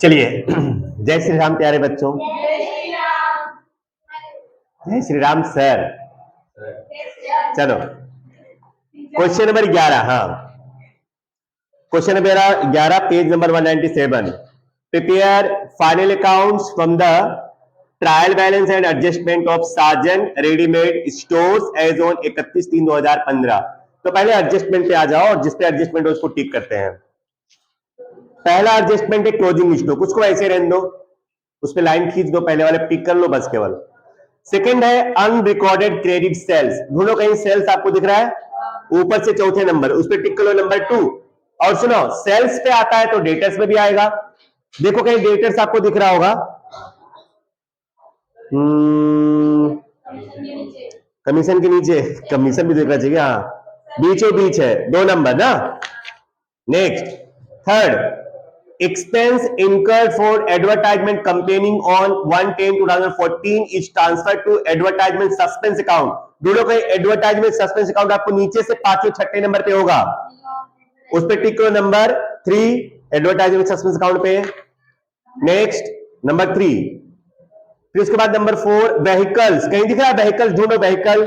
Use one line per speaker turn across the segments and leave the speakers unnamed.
चलिए, जय श्री राम प्यारे बच्चों। जय श्री राम सर। चलो क्वेश्चन नंबर 11। हाँ, question number 11, page number 197। Prepare final accounts from the trial balance and adjustment of Sajan readymade stores as on 31/3/2015। तो पहले एडजस्टमेंट पे आ जाओ और जिस पे एडजस्टमेंट है उसको टिक करते हैं। पहला एडजस्टमेंट है क्लोजिंग स्टॉक, उसको ऐसे रहने दो, उस पे लाइन खींच दो, पहले वाले टिक कर लो बस केवल। सेकंड है अनरिकॉर्डेड क्रेडिट सेल्स, ढूंढो कहीं सेल्स आपको दिख रहा है, ऊपर से चौथे नंबर, उस पे टिक कर लो नंबर 2। और सुनो, सेल्स पे आता है तो डेटर्स में भी आएगा, देखो कहीं डेटर्स आपको दिख रहा होगा। कमीशन के नीचे, कमीशन भी दिखना चाहिए, हाँ बीचों बीच है, 2 नंबर ना। Next, third, expense incurred for advertisement campaigning on 1/10/2014 is transferred to advertisement suspense account। दोनों का advertisement suspense account आपको नीचे से 5वें 6ठे नंबर पे होगा, उस पे टिक करो नंबर 3 advertisement suspense account पे। नेक्स्ट नंबर 3, फिर उसके बाद नंबर 4 व्हीकल्स, कहीं दिख रहा है व्हीकल्स, ढूंढो व्हीकल,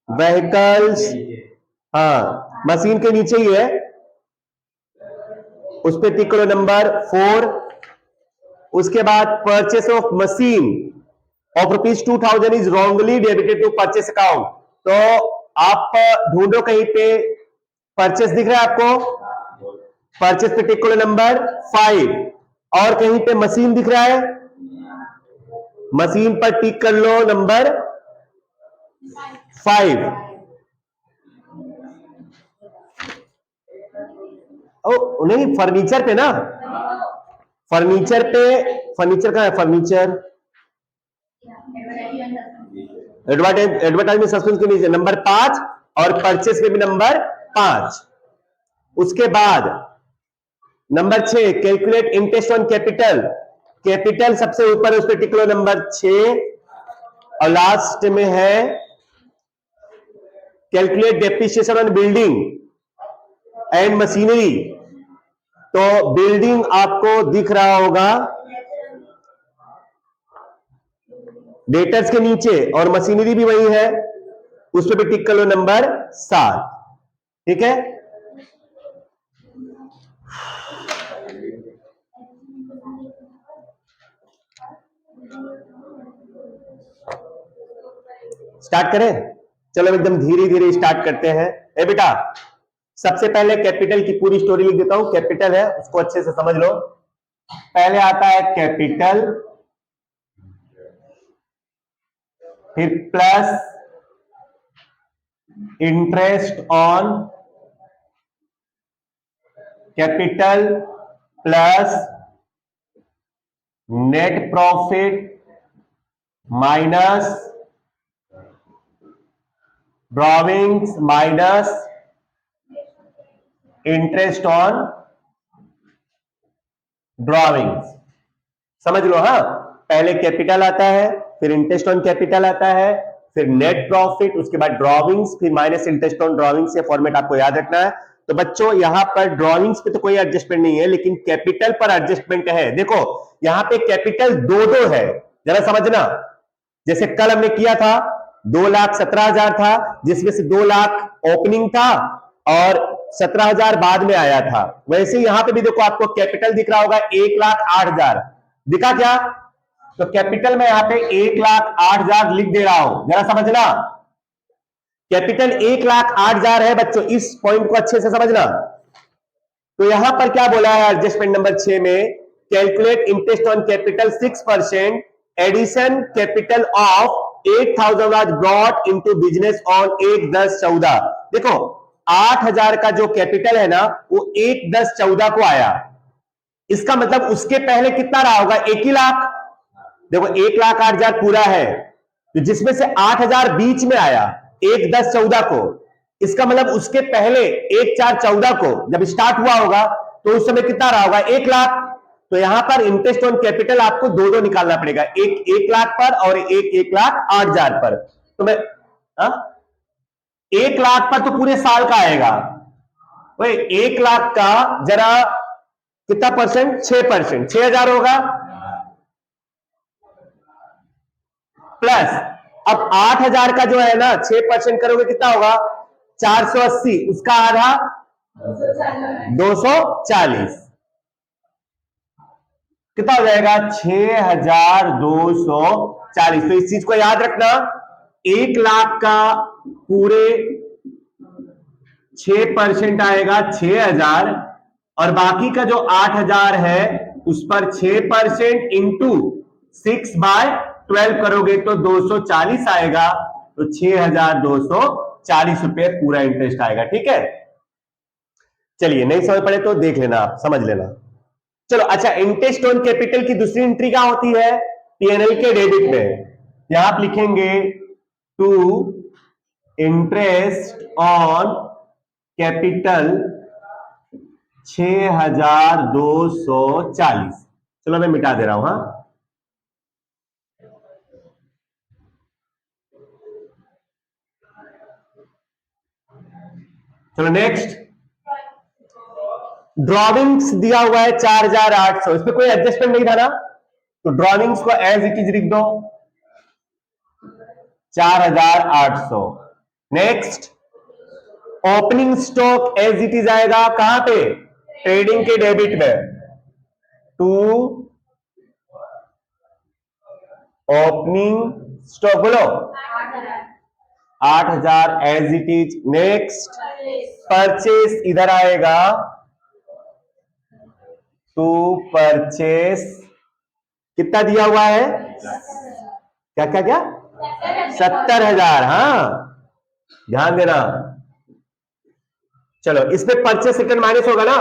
व्हीकल्स, हाँ मशीन के नीचे ही है, उस पे टिक करो नंबर 4। उसके बाद purchase of machine of ₹2000 is wrongly debited to purchase account. तो आप ढूंढो कहीं पे परचेस दिख रहा है आपको, परचेस पे टिक करो नंबर 5। और कहीं पे मशीन दिख रहा है, मशीन पर टिक कर लो नंबर 5। ओ नहीं, फर्नीचर पे ना, फर्नीचर पे, फर्नीचर कहां है, फर्नीचर एडवर्टाइजमेंट सस्पेंस के नीचे नंबर 5 और परचेस में भी नंबर 5। उसके बाद number 6 calculate interest on capital, capital सबसे ऊपर, उस पर टिक लो नंबर 6। और लास्ट में है calculate depreciation on building and machinery. तो बिल्डिंग आपको दिख रहा होगा डेटर्स के नीचे और मशीनरी भी वही है, उस पर भी टिक कर लो नंबर 7। ठीक है, स्टार्ट करें। चलो एकदम धीरे धीरे स्टार्ट करते हैं। ए बेटा, सबसे पहले कैपिटल की पूरी स्टोरी लिख देता हूं, कैपिटल है उसको अच्छे से समझ लो। पहले आता है कैपिटल, फिर plus interest on capital plus net profit minus drawings minus interest on drawings. समझ लो, हाँ पहले कैपिटल आता है, फिर इंटरेस्ट ऑन कैपिटल आता है, फिर नेट प्रॉफिट, उसके बाद ड्रॉविंग्स, फिर माइनस इंटरेस्ट ऑन ड्रॉविंग्स। ये फॉर्मेट आपको याद रखना है। तो बच्चों यहां पर ड्रॉविंग्स पे तो कोई एडजस्टमेंट नहीं है, लेकिन कैपिटल पर एडजस्टमेंट है। देखो यहां पे कैपिटल 2 है, जरा समझना। जैसे कल हमने किया था 2,17,000 था, जिसमें से 2 लाख ओपनिंग था और 17,000 बाद में आया था। वैसे यहां पे भी देखो आपको कैपिटल दिख रहा होगा 1,08,000 दिखा क्या? तो कैपिटल में यहां पे 1,08,000 लिख दे रहा हूं, जरा समझना। कैपिटल 1,08,000 है बच्चों, इस पॉइंट को अच्छे से समझना। तो यहां पर क्या बोला है एडजस्टमेंट नंबर 6 में, calculate interest on capital 6% addition capital of 8,000 was brought into business on 1/10/14। देखो 8,000 का जो कैपिटल है ना वो 1/10/14 को आया, इसका मतलब उसके पहले कितना रहा होगा, 1 ही लाख। देखो 1,08,000 पूरा है, तो जिसमें से 8,000 बीच में आया 1/10/14 को, इसका मतलब उसके पहले 1/4/14 को जब स्टार्ट हुआ होगा तो उस समय कितना रहा होगा, 1 लाख। तो यहां पर इंटरेस्ट ऑन कैपिटल आपको दो निकालना पड़ेगा, एक 1 लाख पर और एक 1,08,000 पर। तो मैं 1 लाख पर तो पूरे साल का आएगा, वही 1,00,000 का जरा कितना परसेंट, 6%, 6,000 होगा प्लस अब 8,000 का जो है ना 6% करोगे कितना होगा 480, उसका आधा 240, कितना हो जाएगा 6,240। तो इस चीज को याद रखना, 1,00,000 का पूरे 6% आएगा 6,000 और बाकी का जो 8,000 है उस पर 6% इंटू 6/12 करोगे तो 240 आएगा। तो 6,240 रुपए पूरा इंटरेस्ट आएगा। ठीक है, चलिए नहीं समझ पड़े तो देख लेना, आप समझ लेना। चलो अच्छा, इंटरेस्ट ऑन कैपिटल की दूसरी एंट्री क्या होती है, पीएनएल के डेबिट में। यहां आप लिखेंगे टू इंटरेस्ट ऑन कैपिटल 6,240। चलो मैं मिटा दे रहा हूं। हाँ, चलो नेक्स्ट, ड्रॉविंग्स दिया हुआ है 4,800, इसमें कोई एडजस्टमेंट नहीं था ना, तो ड्रॉविंग्स को एज इट इज लिख दो 4,800। Next, opening stock as it is आएगा कहां पे, ट्रेडिंग के डेबिट में, टू ओपनिंग स्टॉक बोलो 8,000 as it is. Next, purchase इधर आएगा टू परचेस, कितना दिया हुआ है, क्या क्या क्या 70,000। हाँ ध्यान देना, चलो इसमें परचेस रिटर्न माइनस होगा ना,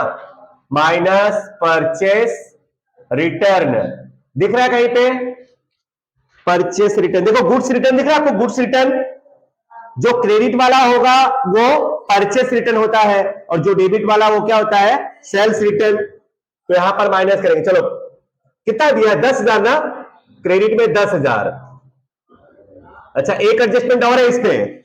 माइनस परचेस रिटर्न दिख रहा है कहीं पे, परचेस रिटर्न देखो, गुड्स रिटर्न दिख रहा है आपको, गुड्स रिटर्न जो क्रेडिट वाला होगा वो परचेस रिटर्न होता है और जो डेबिट वाला वो क्या होता है, सेल्स रिटर्न। तो यहां पर माइनस करेंगे। चलो कितना दिया, 10,000 ना, क्रेडिट में 10,000। अच्छा एक एडजस्टमेंट और है इसमें,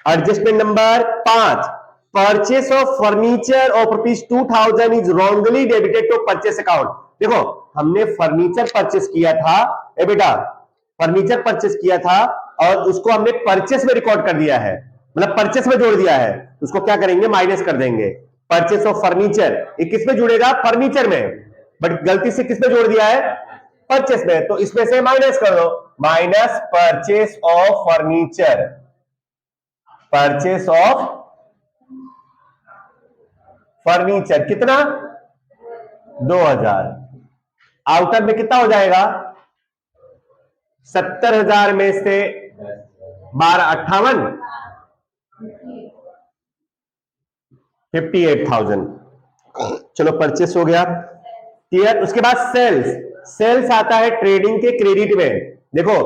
adjustment number 5, purchase of furniture of ₹2,000 is wrongly debited to purchase account. देखो हमने फर्नीचर परचेस किया था, ए बेटा फर्नीचर परचेस किया था और उसको हमने परचेस में रिकॉर्ड कर दिया है, मतलब परचेस में जोड़ दिया है, उसको क्या करेंगे, माइनस कर देंगे। परचेस ऑफ फर्नीचर ये किस में जुड़ेगा, फर्नीचर में, बट गलती से किस में जोड़ दिया है, परचेस में, तो इसमें से माइनस कर दो, minus purchase of furniture, purchase of furniture कितना 2,000, आउटर में कितना हो जाएगा 70,000 में से 12 58 58,000। चलो परचेस हो गया क्लियर। उसके बाद सेल्स, सेल्स आता है ट्रेडिंग के क्रेडिट में। देखो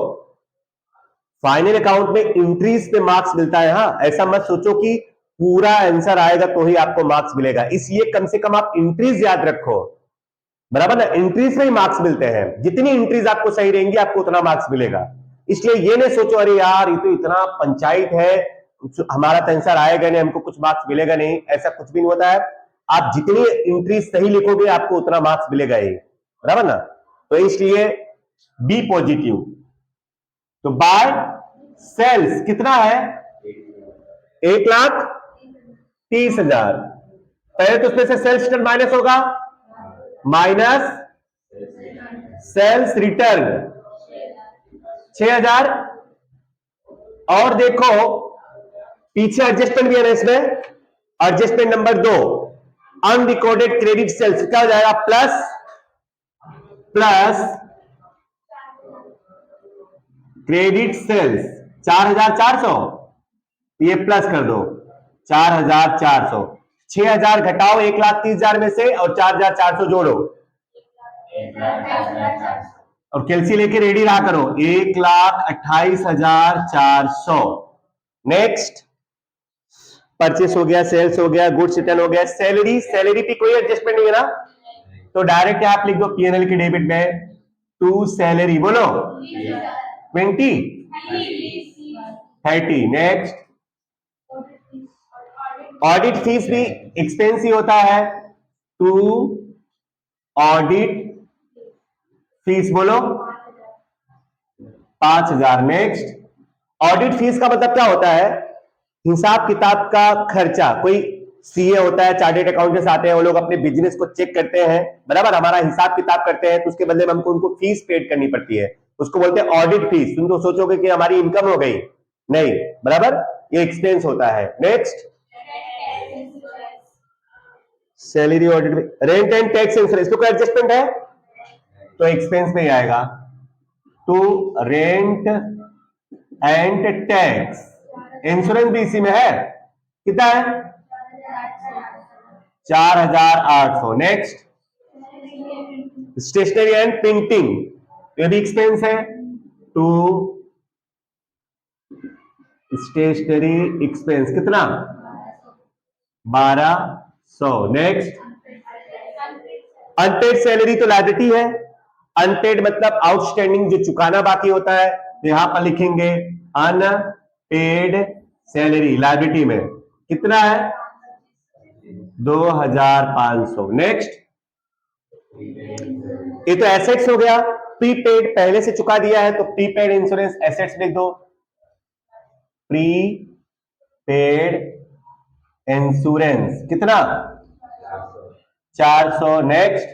फाइनल अकाउंट में इंट्रीज पे मार्क्स मिलता है। हाँ ऐसा मत सोचो कि पूरा आंसर आएगा तो ही आपको मार्क्स मिलेगा, इसलिए कम से कम आप इंट्रीज याद रखो, बराबर ना, इंट्रीज में ही मार्क्स मिलते हैं, जितनी इंट्रीज आपको सही रहेंगी आपको उतना मार्क्स मिलेगा। इसलिए ये नहीं सोचो अरे यार ये तो इतना पंचायत है, हमारा तो आंसर आएगा नहीं, हमको कुछ मार्क्स मिलेगा नहीं, ऐसा कुछ भी नहीं होता है। आप जितनी इंट्रीज सही लिखोगे आपको उतना मार्क्स मिलेगा ही, बराबर ना। तो इसलिए बी पॉजिटिव। तो बाय सेल्स कितना है 1,30,000, पहले तो उसमें से सेल्स रिटर्न माइनस होगा, माइनस सेल्स रिटर्न 6,000। और देखो पीछे एडजस्टमेंट भी है ना इसमें, adjustment number 2 unrecorded credit sales क्या हो जाएगा, प्लस क्रेडिट सेल्स 4,400, ये प्लस कर दो 4,400, 6,000 घटाओ 1,30,000 में से और 4,400 जोड़ो और कैलसी लेके रेडी रहा करो, 1,28,400। नेक्स्ट परचेस हो गया, सेल्स हो गया, गुड्स रिटर्न हो गया, सैलरी, सैलरी पे कोई एडजस्टमेंट नहीं है ना, तो डायरेक्ट आप लिख दो पीएनएल की डेबिट में टू सैलरी, बोलो 20 30। नेक्स्ट ऑडिट फीस भी एक्सपेंस ही होता है। टू ऑडिट फीस बोलो 5,000। नेक्स्ट, ऑडिट फीस का मतलब क्या होता है? हिसाब किताब का खर्चा। कोई सीए होता है, चार्टेड अकाउंटेंट्स आते हैं, वो लोग अपने बिजनेस को चेक करते हैं, बराबर, हमारा हिसाब किताब करते हैं, तो उसके बदले में हमको उनको फीस पेड करनी पड़ती है, उसको बोलते हैं ऑडिट फीस। तुम तो सोचोगे कि हमारी इनकम हो गई, नहीं, बराबर, ये एक्सपेंस होता है। Next, salary audit, rent and tax insurance, तो कोई एडजस्टमेंट है तो एक्सपेंस में ही आएगा। To rent and tax, insurance भी इसी में है। कितना है? 4,800। नेक्स्ट, स्टेशनरी एंड प्रिंटिंग, ये भी एक्सपेंस है। टू स्टेशनरी एक्सपेंस कितना? 1,200। नेक्स्ट, अनपेड सैलरी तो लायबिलिटी है। अनपेड मतलब आउटस्टैंडिंग, जो चुकाना बाकी होता है, तो यहां पर लिखेंगे अनपेड सैलरी लायबिलिटी में कितना है? 2,500। नेक्स्ट, ये तो एसेट्स हो गया। प्रीपेड पहले से चुका दिया है तो प्रीपेड इंश्योरेंस एसेट्स लिख दो, प्रीपेड इंश्योरेंस कितना? 400। नेक्स्ट,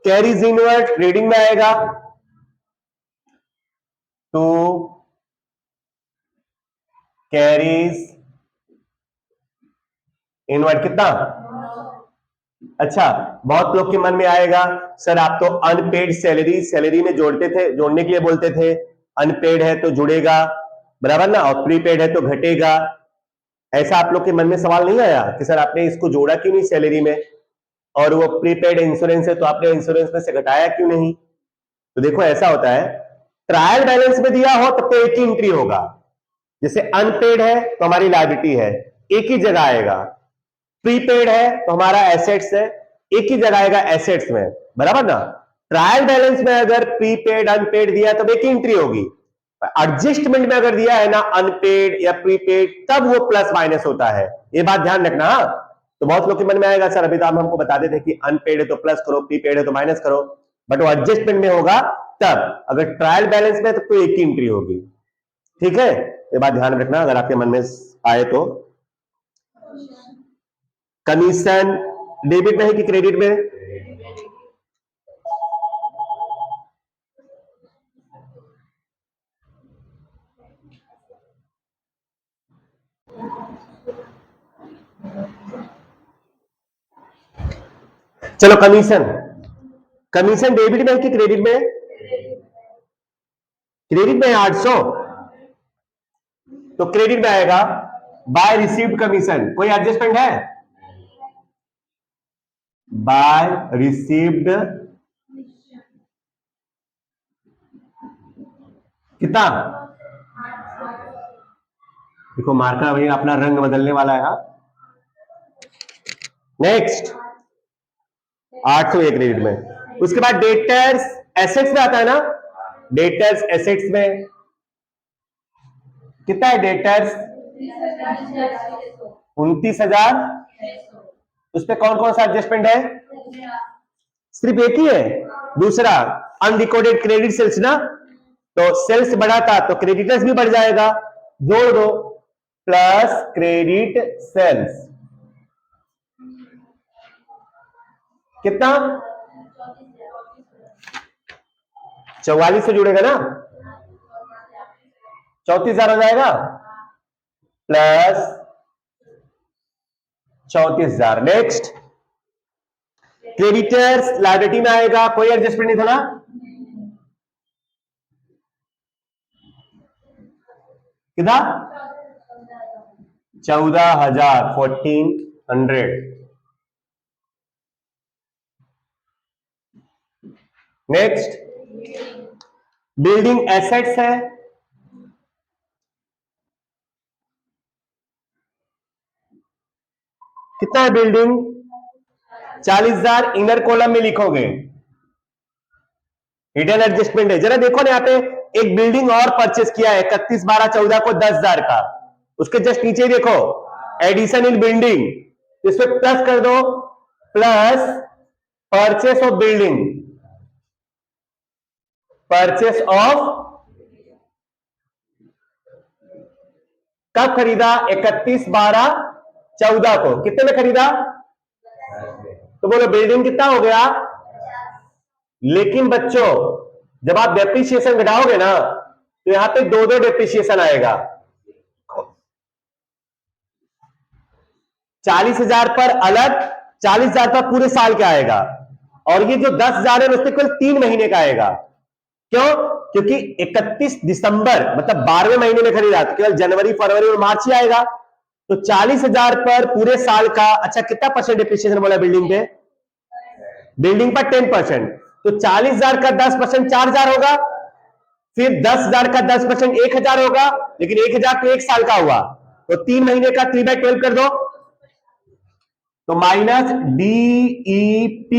कैरीज इनवर्ड ट्रेडिंग में आएगा। टू कैरीज इनवर्ड कितना? अच्छा, बहुत लोग के मन में आएगा सर आप तो अनपेड सैलरी सैलरी में जोड़ते थे, जोड़ने के लिए बोलते थे, अनपेड है तो जुड़ेगा, बराबर ना, और प्रीपेड है तो घटेगा। ऐसा आप लोग के मन में सवाल नहीं आया कि सर आपने इसको जोड़ा क्यों नहीं सैलरी में, और वो प्रीपेड इंश्योरेंस है तो आपने इंश्योरेंस में से घटाया क्यों नहीं? तो देखो ऐसा होता है, ट्रायल बैलेंस में दिया हो तब तो एक ही एंट्री होगा। जैसे अनपेड है तो हमारी लायबिलिटी है, एक ही जगह आएगा। प्रीपेड है तो हमारा एसेट्स है, एक ही जगह आएगा एसेट्स में, बराबर ना। ट्रायल बैलेंस में अगर प्रीपेड अनपेड दिया तब एक ही एंट्री होगी। एडजस्टमेंट में अगर दिया है ना अनपेड या प्रीपेड, तब वो प्लस माइनस होता है, ये बात ध्यान रखना। तो बहुत लोग के मन में आएगा सर अभी तो हम हमको बता देते कि अनपेड है तो प्लस करो, प्रीपेड है तो माइनस करो, बट वो एडजस्टमेंट में होगा तब। अगर ट्रायल बैलेंस में तो एक ही एंट्री होगी, ठीक है, ये बात ध्यान रखना अगर आपके मन में आए तो। कमीशन डेबिट में है कि क्रेडिट में? चलो कमीशन, कमीशन डेबिट में है कि क्रेडिट में? क्रेडिट में 800, तो क्रेडिट में आएगा बाय रिसीव्ड कमीशन। कोई एडजस्टमेंट है? बाय रिसीव्ड कितना? देखो मार्कर भाई अपना रंग बदलने वाला है। नेक्स्ट, 800 एक क्रेडिट में। उसके बाद डेटर्स एसेट्स में आता है ना, डेटर्स एसेट्स में कितना है? डेटर्स 29,000। उस पर कौन कौन सा एडजस्टमेंट है? सिर्फ एक ही है। दूसरा अनरिकॉर्डेड क्रेडिट सेल्स ना, तो सेल्स बढ़ा था तो क्रेडिटर्स भी बढ़ जाएगा, जोड़ दो, प्लस क्रेडिट सेल्स कितना? 44 से जुड़ेगा ना, 34,000 हो जाएगा, प्लस 34,000। नेक्स्ट, क्रेडिटर्स लायबिलिटी में आएगा, कोई एडजस्टमेंट नहीं था ना, कितना? 14,000, 1400। नेक्स्ट, बिल्डिंग एसेट्स है, कितना है बिल्डिंग? 40,000। इनर कॉलम में लिखोगे, हिडन एडजस्टमेंट है। जरा देखो ना यहाँ पे एक बिल्डिंग और परचेस किया है 31/12/14 को 10,000 का, उसके जस्ट नीचे देखो एडिशन इन बिल्डिंग, इसमें प्लस कर दो, plus purchase of building, purchase of, कब खरीदा? 31/12/14 को। कितने में खरीदा? तो बोलो बिल्डिंग कितना हो गया? लेकिन बच्चों जब आप डेप्रिसिएशन घटाओगे ना तो यहां पे दो दो डेप्रिसिएशन आएगा। 40,000 पर अलग, 40,000 पर पूरे साल का आएगा, और ये जो 10,000 है उसमें केवल 3 महीने का आएगा। क्यों? क्योंकि 31 दिसंबर मतलब 12वें महीने में खरीदा तो केवल जनवरी, फरवरी और मार्च ही आएगा। तो 40,000 पर पूरे साल का, अच्छा कितना परसेंट डिप्रिसिएशन बोला बिल्डिंग पे? बिल्डिंग पर 10%, तो 40,000 का 10% 4,000 होगा, फिर 10,000 का 10% 1,000 होगा, लेकिन 1,000 तो एक साल का हुआ, तो 3 महीने का 3/12 कर दो, तो माइनस DEP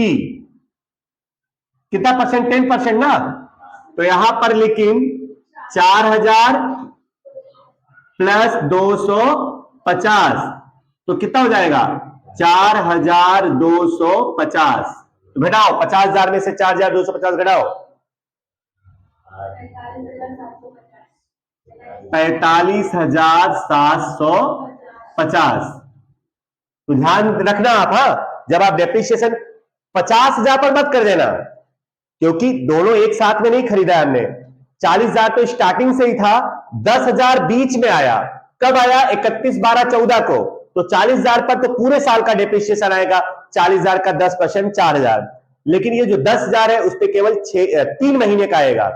कितना परसेंट? 10% ना। तो यहां पर लेकिन 4,000 प्लस 250 तो कितना हो जाएगा? 4,250। तो घटाओ, 50,000 में से 4,250 घटाओ, 45,750। तो ध्यान रखना आप, हाँ जब आप डेप्रिसिएशन 50,000 पर मत कर देना, क्योंकि दोनों एक साथ में नहीं खरीदा है हमने। 40,000 तो स्टार्टिंग से ही था, 10,000 बीच में आया। कब आया? 31/12/14 को। तो 40,000 पर तो पूरे साल का डेप्रिसिएशन आएगा, 40,000 का 10% 4,000, लेकिन ये जो 10,000 है उस पर केवल 3 महीने का आएगा,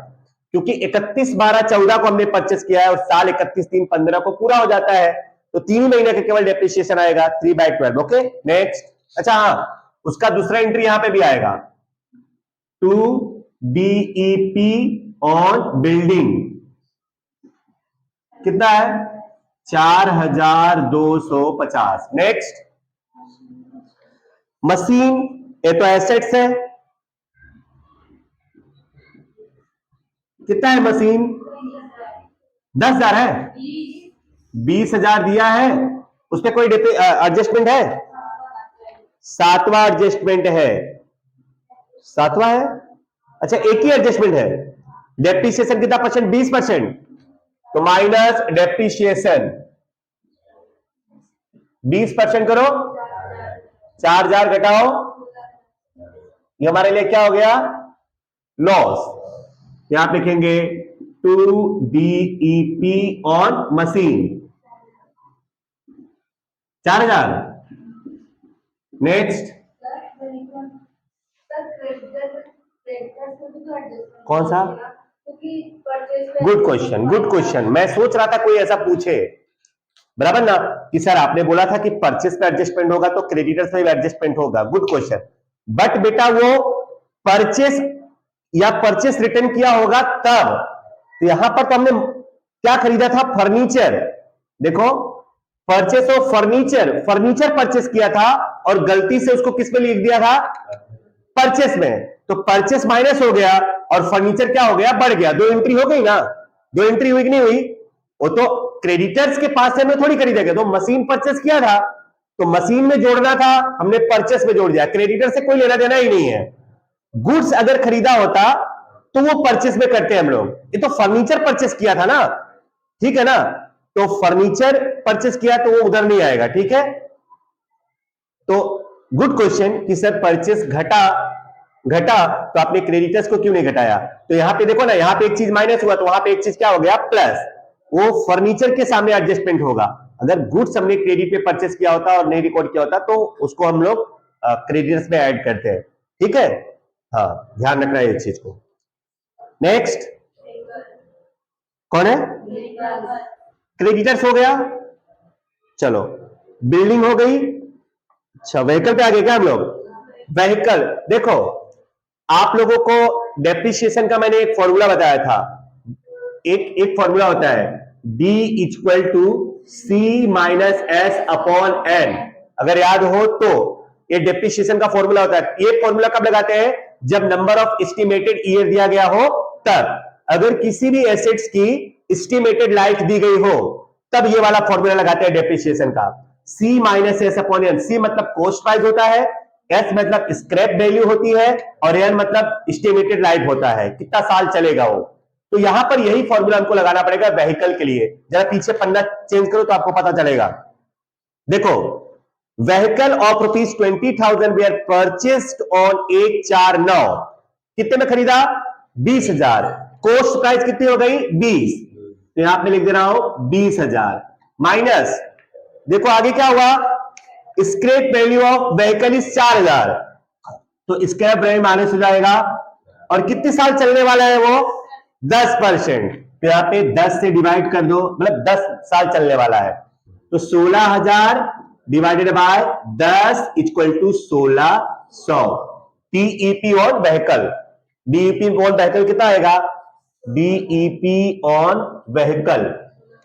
क्योंकि 31/12/14 को हमने परचेस किया है और साल 31/3/15 को पूरा हो जाता है, तो 3 महीने का केवल डेप्रिसिएशन आएगा 3/12। Okay next. अच्छा हाँ, उसका दूसरा एंट्री यहां पे भी आएगा, टू DEP ऑन बिल्डिंग कितना है? 4,250। नेक्स्ट, मशीन, ये तो एसेट्स है, कितना है मशीन? 10,000 है, 20,000 दिया है, उस पर कोई एडजस्टमेंट है? 7वां एडजस्टमेंट है, 7वां है। अच्छा एक ही एडजस्टमेंट है, डेप्रिसिएशन कितना परसेंट? 20%, तो माइनस डेप्रिसिएशन 20% करो, 4,000 घटाओ, ये हमारे लिए क्या हो गया? लॉस। यहां आप लिखेंगे to DEP on machine 4,000। Next, कौन सा? Good question, good question. मैं सोच रहा था कोई ऐसा पूछे, बराबर ना, कि सर आपने बोला था कि परचेस पे एडजस्टमेंट होगा तो क्रेडिटर्स पे भी एडजस्टमेंट होगा। गुड क्वेश्चन, बट बेटा वो परचेस या परचेस रिटर्न किया होगा तब, तो यहां पर तो हमने क्या खरीदा था? फर्नीचर। देखो purchase of furniture, furniture purchase किया था और गलती से उसको किस में लिख दिया था? परचेस में। तो परचेस माइनस हो गया और फर्नीचर क्या हो गया? बढ़ गया। दो एंट्री हो गई ना, दो एंट्री हुई कि नहीं हुई? वो तो क्रेडिटर्स के पास से हमने थोड़ी खरीदेगा, तो मशीन परचेस किया था तो मशीन में जोड़ना था, हमने परचेस में जोड़ दिया, क्रेडिटर से कोई लेना देना ही नहीं है। गुड्स अगर खरीदा होता तो वो परचेस में करते हैं हम लोग, ये तो फर्नीचर परचेस किया था ना, ठीक है ना, तो फर्नीचर परचेस किया तो वो उधर नहीं आएगा, ठीक है। तो गुड क्वेश्चन कि सर परचेस घटा तो आपने क्रेडिटर्स को क्यों नहीं घटाया? तो यहां पे देखो ना, यहां पे एक चीज माइनस हुआ तो वहां पे एक चीज क्या हो गया? प्लस। वो फर्नीचर के सामने एडजस्टमेंट होगा। अगर गुड्स हमने क्रेडिट पे परचेस किया होता और नहीं रिकॉर्ड किया होता तो उसको हम लोग क्रेडिटर्स में ऐड करते हैं, ठीक है। हाँ ध्यान रखना है इस चीज को। नेक्स्ट कौन है? क्रेडिटर्स हो गया, चलो बिल्डिंग हो गई। अच्छा व्हीकल पे आ गए क्या हम लोग? व्हीकल देखो, आप लोगों को डेप्रिसिएशन का मैंने एक फॉर्मूला बताया था, एक फॉर्मूला होता है D equal to C minus S upon N. अगर याद हो तो ये डेप्रिसिएशन का फॉर्मूला होता है। ये फॉर्मूला कब लगाते हैं? जब नंबर ऑफ एस्टिमेटेड ईयर दिया गया हो तब। अगर किसी भी एसेट्स की एस्टिमेटेड लाइफ दी गई हो तब ये वाला फॉर्मूला लगाते हैं डेप्रिसिएशन का। C minus S upon N. C मतलब कॉस्ट प्राइस होता है, S मतलब स्क्रैप वैल्यू होती है, और N मतलब एस्टिमेटेड लाइफ होता है, कितना साल चलेगा वो। तो यहां पर यही फॉर्मूला हमको लगाना पड़ेगा व्हीकल के लिए। जरा पीछे पन्ना चेंज करो तो आपको पता चलेगा। देखो, vehicle of ₹20,000 were purchased on 1/4/9। कितने में खरीदा? 20,000। कॉस्ट प्राइस कितनी हो गई? 20। तो यहां पे लिख दे रहा हूं 20,000 माइनस, देखो आगे क्या हुआ, scrap value of vehicle is 4,000, तो स्क्रैप वैल्यू माइनस हो जाएगा। और कितने साल चलने वाला है वो? 10%। तो यहां पे 10 से डिवाइड कर दो, मतलब 10 साल चलने वाला है। तो 16,000 divided by 10 equal to 1600। DEP on vehicle, DEP on vehicle कितना आएगा? डीईपी ऑन व्हीकल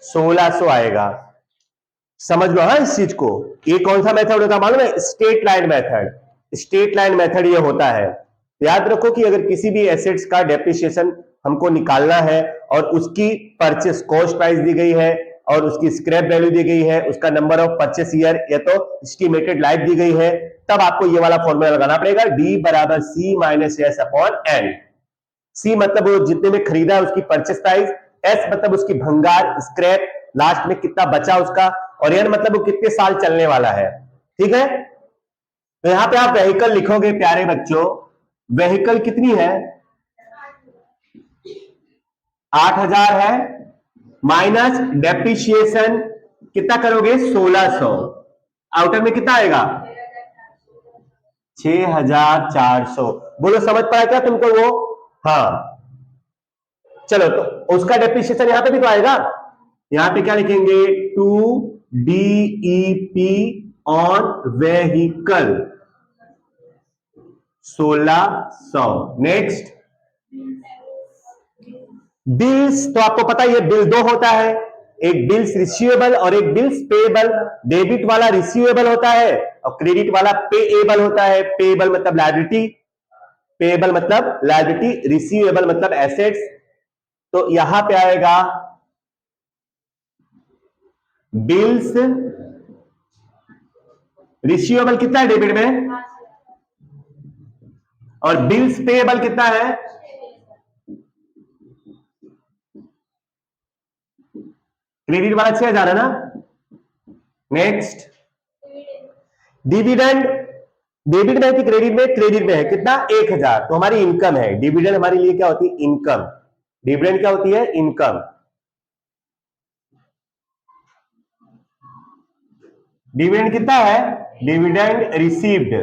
1600 आएगा। समझ लो हाँ इस चीज को। ये कौन सा मेथड होता है मालूम है? Straight line method. Straight line method ये होता है। याद रखो कि अगर किसी भी एसेट्स का डेप्रिसिएशन हमको निकालना है और उसकी परचेस कॉस्ट प्राइस दी गई है और उसकी स्क्रैप वैल्यू दी गई है, उसका नंबर ऑफ परचेस ईयर या तो एस्टिमेटेड लाइफ दी गई है, तब आपको ये वाला फॉर्मूला लगाना पड़ेगा, D बराबर C minus S upon N. C मतलब वो जितने में खरीदा है उसकी परचेस प्राइस, S मतलब उसकी भंगार स्क्रैप लास्ट में कितना बचा उसका, और N मतलब वो कितने साल चलने वाला है। ठीक है, तो यहां पे आप व्हीकल लिखोगे प्यारे बच्चों। व्हीकल कितनी है? 8,000 है, माइनस डेप्रिसिएशन कितना करोगे? 1600। आउटर में कितना आएगा? 6,400। बोलो समझ पाया क्या तुमको वो? हाँ, चलो तो उसका डेप्रिसिएशन यहां पे भी तो आएगा। यहां पे क्या लिखेंगे? 2 DEP on vehicle 1600। Next, bills. तो आपको पता है ये बिल दो होता है, एक बिल्स रिसीवेबल और एक बिल्स पेएबल। डेबिट वाला रिसीवेबल होता है और क्रेडिट वाला पेएबल होता है। पेएबल मतलब लायबिलिटी, पेएबल मतलब लायबिलिटी, रिसीवेबल मतलब एसेट्स। तो यहां पे आएगा बिल्स रिसीवेबल कितना है डेबिट में, और बिल्स पेएबल कितना है? क्रेडिट वाला 6,000 है ना। Next, dividend. डेबिट में है कि क्रेडिट में? क्रेडिट में है, कितना? 1,000। तो हमारी इनकम है। डिविडेंड हमारे लिए क्या होती है? इनकम। डिविडेंड क्या होती है? इनकम। डिविडेंड कितना है? डिविडेंड रिसीव्ड,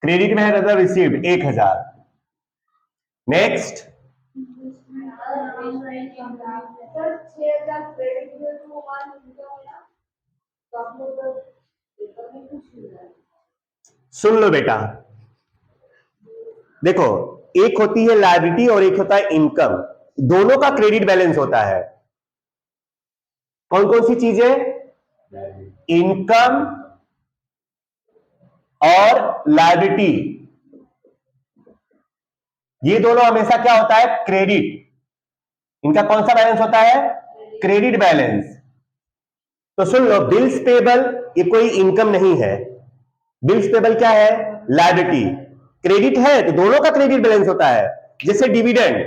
क्रेडिट में है मतलब रिसीव्ड 1,000। नेक्स्ट, सुन लो बेटा, देखो एक होती है लायबिलिटी और एक होता है इनकम। दोनों का क्रेडिट बैलेंस होता है। कौन कौन सी चीजें? इनकम और लायबिलिटी, ये दोनों हमेशा क्या होता है? क्रेडिट। इनका कौन सा बैलेंस होता है? Credit balance. तो सुन लो, बिल्स पेबल ये कोई इनकम नहीं है। बिल्स पेबल क्या है? लायबिलिटी। क्रेडिट है तो दोनों का क्रेडिट बैलेंस होता है। जैसे डिविडेंड,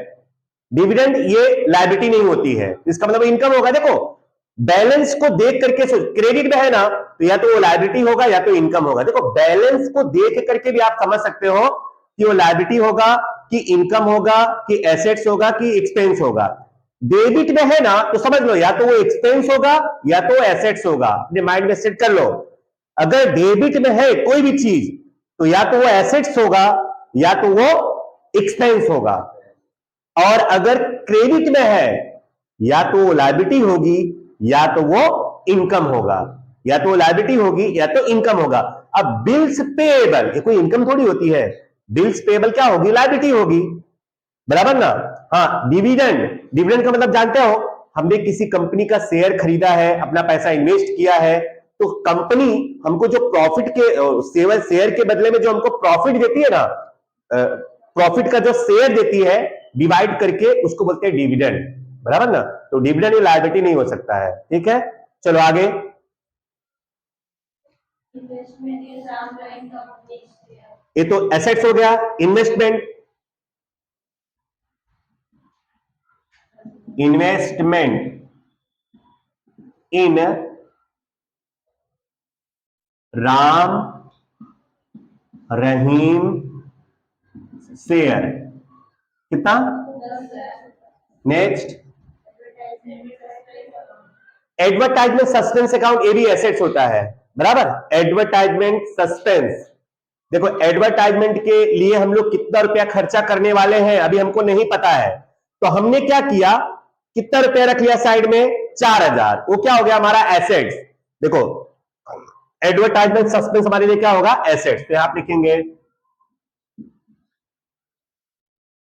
डिविडेंड ये लायबिलिटी नहीं होती है, इसका मतलब इनकम होगा। देखो बैलेंस को देख करके सोच, क्रेडिट में है ना तो या तो वो लायबिलिटी होगा या तो इनकम होगा। देखो बैलेंस को देख करके भी आप समझ सकते हो कि वो लायबिलिटी होगा कि इनकम होगा कि एसेट्स होगा कि एक्सपेंस होगा। डेबिट में है ना तो समझ लो या तो वो एक्सपेंस होगा या तो वो एसेट्स होगा। अपने माइंड में सेट कर लो, अगर डेबिट में है कोई भी चीज तो या तो वो एसेट्स होगा या तो वो एक्सपेंस होगा, और अगर क्रेडिट में है या तो वो लायबिलिटी होगी या तो वो इनकम होगा, या तो वो लायबिलिटी होगी या तो इनकम होगा। अब बिल्स पेएबल ये कोई इनकम थोड़ी होती है, बिल्स पेएबल क्या होगी? लायबिलिटी होगी, बराबर ना। हाँ, डिविडेंड, डिविडेंड का मतलब जानते हो, हमने किसी कंपनी का शेयर खरीदा है, अपना पैसा इन्वेस्ट किया है, तो कंपनी हमको जो प्रॉफिट के शेयर के बदले में जो हमको प्रॉफिट देती है ना, प्रॉफिट का जो शेयर देती है डिवाइड करके, उसको बोलते हैं डिविडेंड, बराबर ना। तो डिविडेंड लायबिलिटी नहीं हो सकता है। ठीक है, चलो आगे। ये तो एसेट्स हो गया। इन्वेस्टमेंट, इन्वेस्टमेंट इन राम रहीम शेयर कितना? नेक्स्ट, एडवर्टाइजमेंट सस्पेंस अकाउंट, ये भी एसेट्स होता है, बराबर। एडवर्टाइजमेंट सस्पेंस, देखो एडवर्टाइजमेंट के लिए हम लोग कितना रुपया खर्चा करने वाले हैं अभी हमको नहीं पता है, तो हमने क्या किया, कितना रुपया रख लिया साइड में, 4000, वो क्या हो गया हमारा एसेट्स। देखो एडवर्टाइजमेंट सस्पेंस हमारे लिए क्या होगा, एसेट्स। तो आप लिखेंगे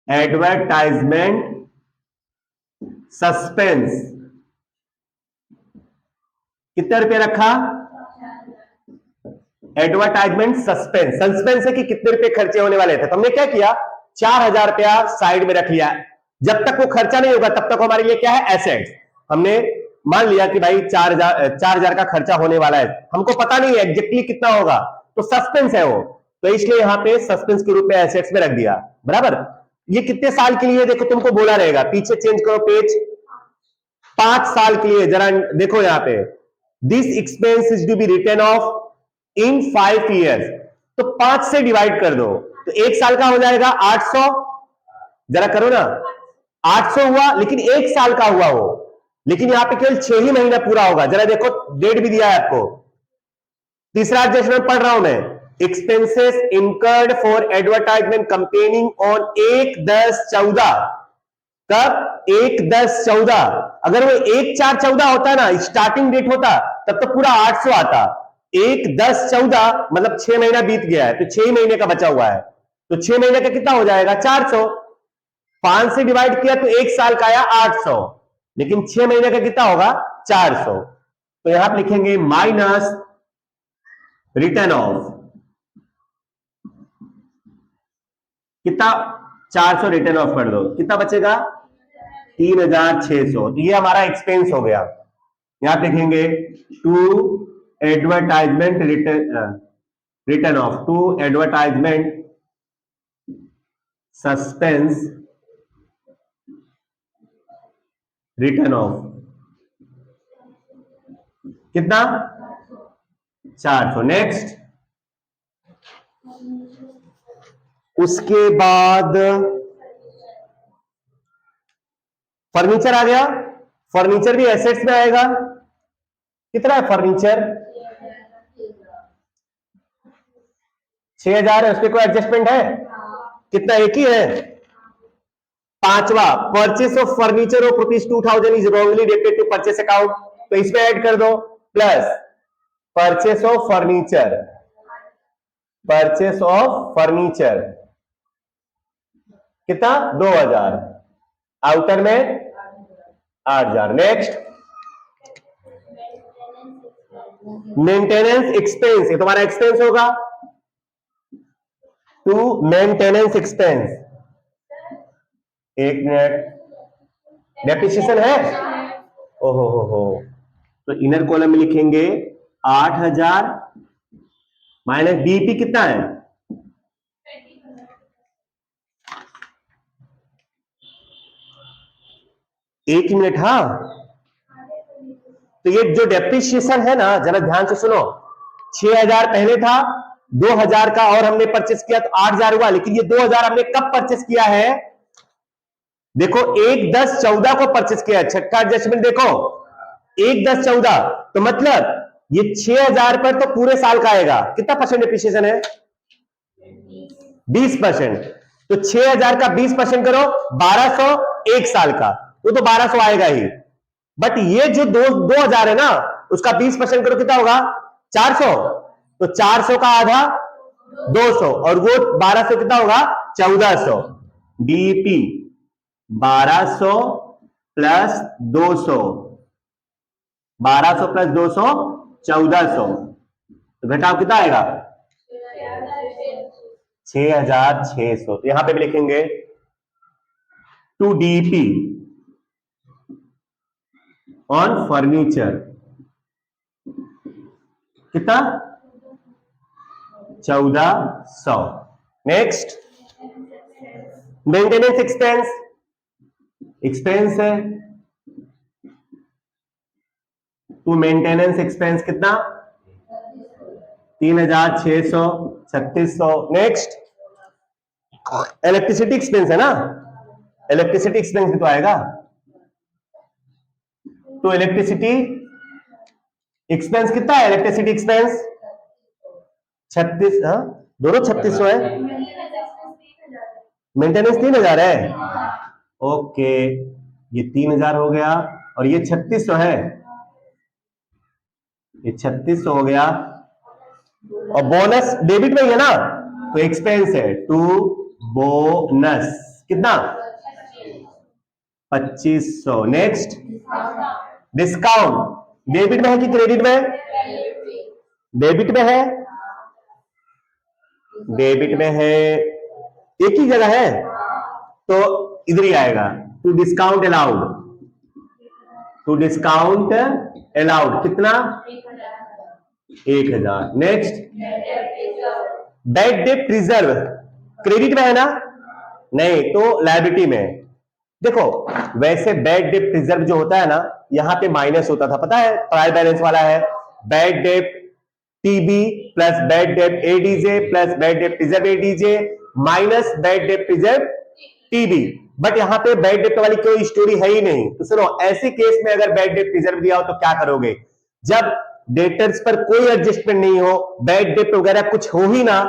एडवर्टाइजमेंट सस्पेंस, कितने रुपए रखा, एडवर्टाइजमेंट सस्पेंस, सस्पेंस है कि कितने रुपए खर्चे होने वाले थे, तो हमने क्या किया, 4000 रुपया साइड में रख लिया। जब तक वो खर्चा नहीं होगा तब तक हमारे लिए क्या है, एसेट्स। हमने मान लिया कि भाई 4000 का खर्चा होने वाला है, हमको पता नहीं है एग्जैक्टली कितना होगा, तो सस्पेंस है वो, तो इसलिए यहां पे सस्पेंस के रूप में एसेट्स में रख दिया, बराबर। ये कितने साल के लिए, देखो तुमको बोला रहेगा, पीछे चेंज करो पेज, 5 साल के लिए। जरा देखो यहां पे, this expense is to be written off in 5 years, तो 5 से डिवाइड कर दो, तो 1 साल का हो जाएगा 800, जरा करो ना, 800 हुआ, लेकिन 1 साल का हुआ वो, लेकिन यहां पे केवल 6 ही महीना पूरा होगा। जरा देखो डेट भी दिया है आपको, तीसरा एडजस्टमेंट पढ़ रहा हूं मैं, expenses incurred for advertisement campaigning on 1/10/14, कब, 1/10/14, अगर वो 1/4/14 होता ना, स्टार्टिंग डेट होता, तब तो पूरा 800 आता, 1/10/14 मतलब 6 महीना बीत गया है, तो 6 महीने का बचा हुआ है, तो 6 महीने का कितना हो जाएगा, 400, 5 से डिवाइड किया तो 1 साल का आया 800, लेकिन 6 महीने का कितना होगा, 400, तो यहां पर लिखेंगे माइनस रिटर्न ऑफ, कितना, 400 रिटर्न ऑफ कर दो, कितना बचेगा, 3600, तो ये हमारा एक्सपेंस हो गया। यहां लिखेंगे to advertisement written off, to advertisement suspense written off, कितना, 400। नेक्स्ट, उसके बाद फर्नीचर आ गया, फर्नीचर भी एसेट्स में आएगा, कितना है फर्नीचर, 6000 है, उसमें कोई एडजस्टमेंट है, कितना, एक ही है। पांचवा, purchase of furniture of ₹2000 is wrongly debited to purchase account, तो इसमें ऐड कर दो, plus purchase of furniture, purchase of furniture कितना, 2000, आउटर में 8000। नेक्स्ट, मेंटेनेंस एक्सपेंस, ये तुम्हारा एक्सपेंस होगा, टू मेंटेनेंस एक्सपेंस, एक मिनट, डेप्रिसिएशन है, ओहो हो, तो इनर कॉलम में लिखेंगे 8000 माइनस बीपी कितना है, एक मिनट, हाँ, तो ये जो डेप्रिसिएशन है ना, जरा ध्यान से सुनो, 6000 पहले था, 2000 का और हमने परचेस किया तो 8000 हुआ, लेकिन ये 2000 हमने कब परचेस किया है, देखो 1/10/14 को परचेस किया है, छठा एडजस्टमेंट देखो 1/10/14, तो मतलब ये 6000 पर तो पूरे साल का आएगा, कितना परसेंट डिप्रिसिएशन है, 20%, तो 6000 का 20% करो, 1200, एक साल का, वो तो 1200 आएगा ही, बट ये जो 2000 है ना, उसका 20% करो, कितना होगा, 400, तो 400 का आधा 200, और वो 1200 कितना होगा, 1400, डीपी 1200 प्लस 200, 1200 प्लस 200 1400, तो घटाओ कितना आएगा, 6600, तो यहां पे भी लिखेंगे टू डीपी ऑन फर्नीचर, कितना, 1400। नेक्स्ट, मेंटेनेंस एक्सपेंस, एक्सपेंस है टू मेंटेनेंस एक्सपेंस कितना 3600 3600। नेक्स्ट, इलेक्ट्रिसिटी एक्सपेंस है ना, इलेक्ट्रिसिटी एक्सपेंस भी तो आएगा। तो इलेक्ट्रिसिटी एक्सपेंस कितना है, इलेक्ट्रिसिटी एक्सपेंस 36, हाँ दोनों 3600 है। मेंटेनेंस 3000 है, ओके ये 3000 हो गया और ये 3600 है, ये 3600 हो गया और बोनस डेबिट में ही है ना, तो एक्सपेंस है टू बोनस कितना 2500। नेक्स्ट, डिस्काउंट डेबिट में है कि क्रेडिट में, डेबिट में है, डेबिट में है, एक ही जगह है तो इधर ही आएगा to discount allowed, to discount allowed कितना 1000। Next, bad debt reserve credit में है ना, नहीं तो लायबिलिटी में। देखो वैसे बैड डेट रिजर्व जो होता है ना यहां पे माइनस होता था, पता है ट्रायल बैलेंस वाला है, bad debt TB plus bad debt ADJ plus bad debt reserve ADJ minus bad debt reserve TB. But यहां पे बैड डेट वाली कोई स्टोरी है ही नहीं। तो सुनो, ऐसे केस में अगर बैड डेट रिजर्व दिया हो तो क्या करोगे, जब डेटर्स पर कोई एडजस्टमेंट नहीं हो, बैड डेट वगैरह कुछ हो ही ना,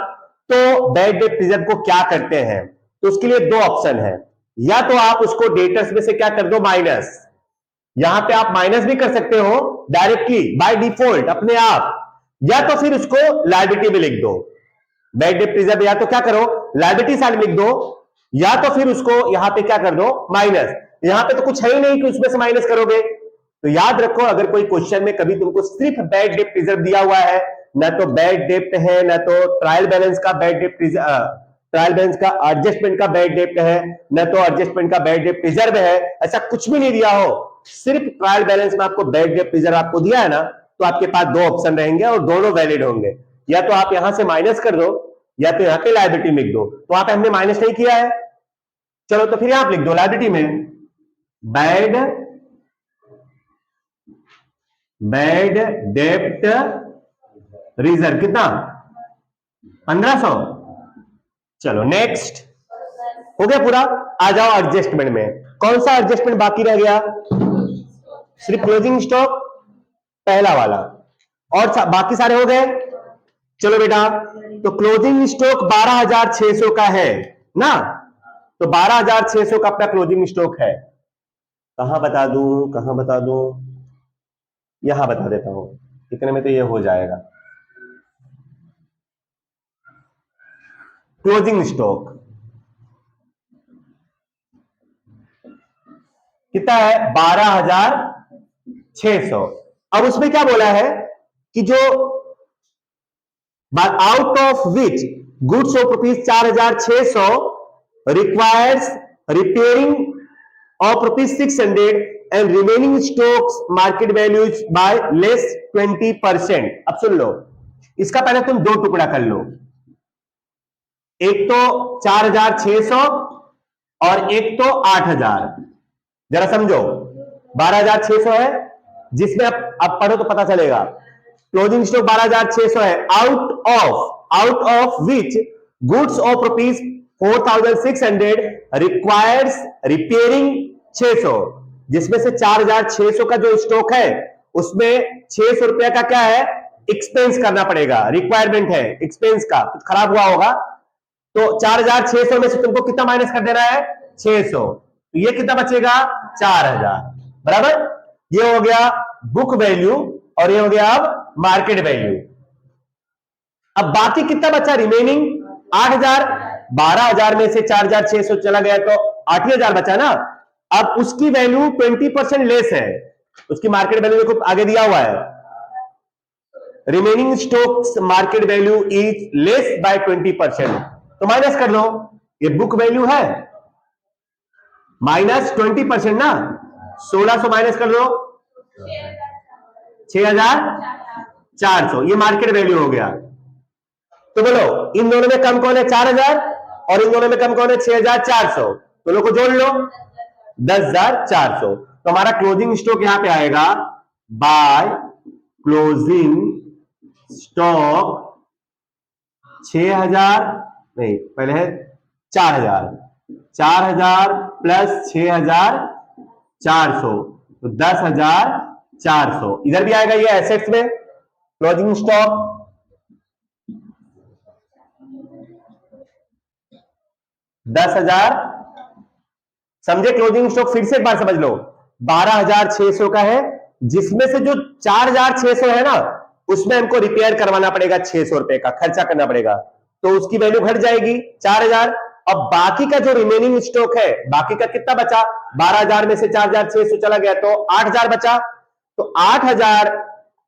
तो बैड डेट रिजर्व को क्या करते हैं, तो उसके लिए दो ऑप्शन है, या तो आप उसको डेटर्स में से क्या कर दो माइनस, यहां पे आप माइनस भी कर सकते हो डायरेक्टली बाय डिफॉल्ट अपने आप, या तो फिर उसको लायबिलिटी में लिख दो। बैड डेट रिजर्व या तो क्या करो लायबिलिटी साइड में लिख दो, या तो फिर उसको यहां पे क्या कर दो माइनस। यहां पे तो कुछ है ही नहीं कि उसमें से माइनस करोगे। तो याद रखो, अगर कोई क्वेश्चन में कभी तुमको सिर्फ बैड डेट रिजर्व दिया हुआ है, ना तो बैड डेट है, ना तो ट्रायल बैलेंस का बैड डेट ट्रायल बैलेंस का एडजस्टमेंट का बैड डेट है, ना तो एडजस्टमेंट का बैड डेट रिजर्व है, ऐसा कुछ भी नहीं दिया हो, सिर्फ ट्रायल बैलेंस में आपको बैड डेट रिजर्व आपको दिया है ना, तो आपके पास दो ऑप्शन रहेंगे और दोनों वैलिड होंगे। या तो आप यहां से माइनस कर दो, या तो यहां पे लायबिलिटी लिख दो। तो वहां पे हमने माइनस नहीं किया है, चलो तो फिर यहां लिख दो लायबिलिटी में बैड डेप्ट रिजर्व कितना 1500। चलो नेक्स्ट, हो गया पूरा। आ जाओ एडजस्टमेंट में, कौन सा एडजस्टमेंट बाकी रह गया, सिर्फ क्लोजिंग स्टॉक पहला वाला, और बाकी सारे हो गए। चलो बेटा, तो क्लोजिंग स्टॉक 12600 का है ना, तो 12600 का अपना क्लोजिंग स्टॉक है। कहां बता दूं, कहां बता दूं, यहां बता देता हूं, इतने में तो ये हो जाएगा। क्लोजिंग स्टॉक कितना है 12600। अब उसमें क्या बोला है कि जो out of which goods of rupees 4600 requires repairing of rupees 600 and remaining stocks market values by less 20%। अब सुन लो, इसका पहले तुम दो टुकड़ा कर लो, एक तो 4600 और एक तो 8000। जरा समझो, 12600 है जिसमें अब पढ़ो तो पता चलेगा। क्लोजिंग स्टॉक 12600 है, out of which goods of rupees 4600 requires repairing 600, जिसमें से 4600 का जो स्टॉक है उसमें 600 रुपया का क्या है एक्सपेंस करना पड़ेगा, रिक्वायरमेंट है एक्सपेंस का, कुछ खराब हुआ होगा। तो 4600 में से तुमको कितना माइनस कर देना है 600, तो ये कितना बचेगा 4000 बराबर। ये हो गया बुक वैल्यू और ये हो गया अब मार्केट वैल्यू। अब बाकी कितना बचा रिमेनिंग 8000, 12000 में से 4600 चला गया तो 8000 बचा ना। अब उसकी वैल्यू 20% लेस है, उसकी मार्केट वैल्यू को आगे दिया हुआ है, remaining stocks market value is less bye 20%, तो माइनस कर लो। ये बुक वैल्यू है माइनस 20% ना, 1600 माइनस कर लो 6400, ये मार्केट वैल्यू हो गया। तो बोलो इन दोनों में कम कौन है 4000 और इन दोनों में कम कौन है 6400, दोनों को जोड़ लो 10400। तो हमारा क्लोजिंग स्टॉक यहां पे आएगा बाय क्लोजिंग स्टॉक 6000, नहीं पहले है 4000, 4000 प्लस 6400 तो 10400। इधर भी आएगा ये एसेट्स में क्लोजिंग स्टॉक 10,000। समझे क्लोजिंग स्टॉक फिर से एक बार समझ लो 12,600 का है, जिसमें से जो 4,600 है ना उसमें हमको रिपेयर करवाना पड़ेगा 600 रुपए का खर्चा करना पड़ेगा, तो उसकी वैल्यू घट जाएगी 4,000। अब बाकी का जो रिमेनिंग स्टॉक है बाकी का कितना बचा, 12,000 में से 4,600 चला गया तो 8,000 बचा। तो 8,000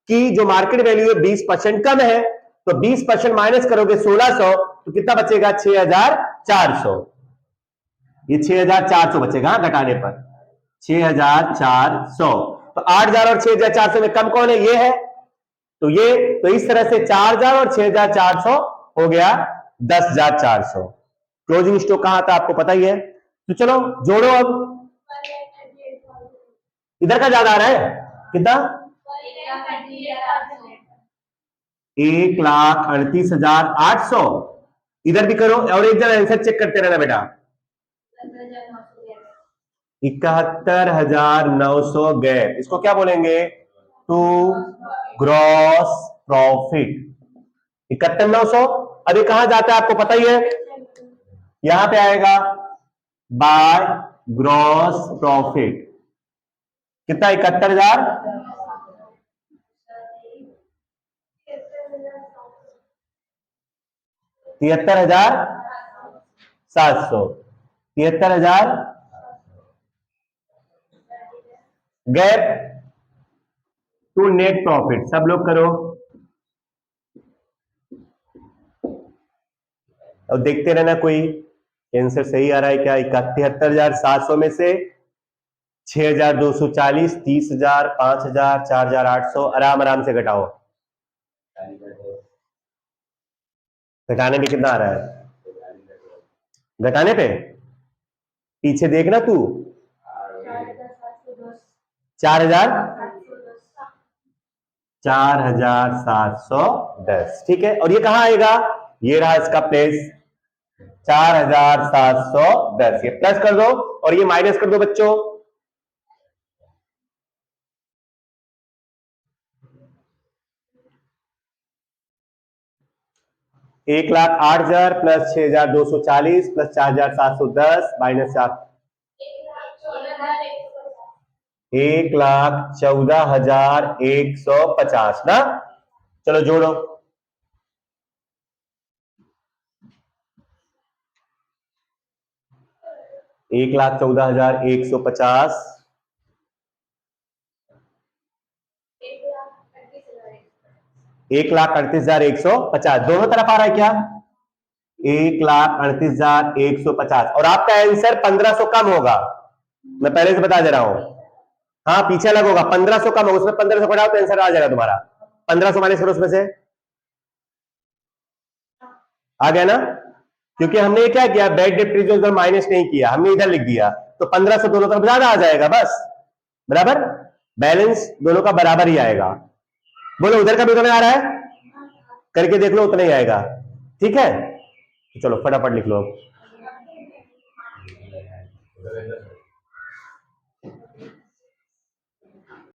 की जो मार्केट वैल्यू है 20% कम है, तो 20% माइनस करोगे 1,600 तो कितना बचेगा 6,400। ये 6,400 बचेगा घटाने पर 6,400। तो 8,000 और 6,400 में कम कौन है, ये है। तो ये तो इस तरह से 4,000 और 6,400 हो गया 10,400। क्लोजिंग स्टॉक कहां था आपको पता ही है। तो चलो जोड़ो अब, इधर का ज्यादा आ रहा है कितना 1,38,800। इधर भी करो और एक जरा आंसर चेक करते रहना बेटा। 71,900 गैप, इसको क्या बोलेंगे टू ग्रॉस प्रॉफिट 71,900। अभी कहां जाता है आपको पता ही है, यहां पे आएगा बाय ग्रॉस प्रॉफिट कितना 71,000 73,700 73,000 गैप टू नेट प्रॉफिट। सब लोग करो और देखते रहना कोई आंसर सही आ रहा है क्या। 71,700 में से 6,240, 30,000, 5,000, 4,800 आराम आराम से घटाओ। घटाने में कितना आ रहा है, घटाने पे पीछे देखना तू 4,710 ठीक है। और ये कहां आएगा, ये रहा इसका प्लेस 4,710। ये प्लस कर दो और ये माइनस कर दो बच्चों। एक लाख 8,000 प्लस 6,240 प्लस 4,710 माइनस 1,14,150 ना। चलो जोड़ो 1,14,150 1,38,150 दोनों तरफ आ रहा है क्या 1,38,150 और आपका आंसर 1,500 कम होगा, मैं पहले से बता दे रहा हूं। हाँ पीछे अलग होगा 1,500 कम होगा, उसमें 1,500 बढ़ाओ तो आंसर आ जाएगा तुम्हारा। 1,500 माइनस करो उसमें से, आ गया ना। क्योंकि हमने क्या किया बैड डेट रिजर्व माइनस नहीं किया, हमने इधर लिख दिया तो 1,500 दोनों तरफ ज्यादा आ जाएगा बस बराबर, बैलेंस दोनों का बराबर ही आएगा। बोलो उधर का भी उतना आ रहा है, करके देख लो उतना ही आएगा ठीक है। तो चलो फटाफट लिख लो।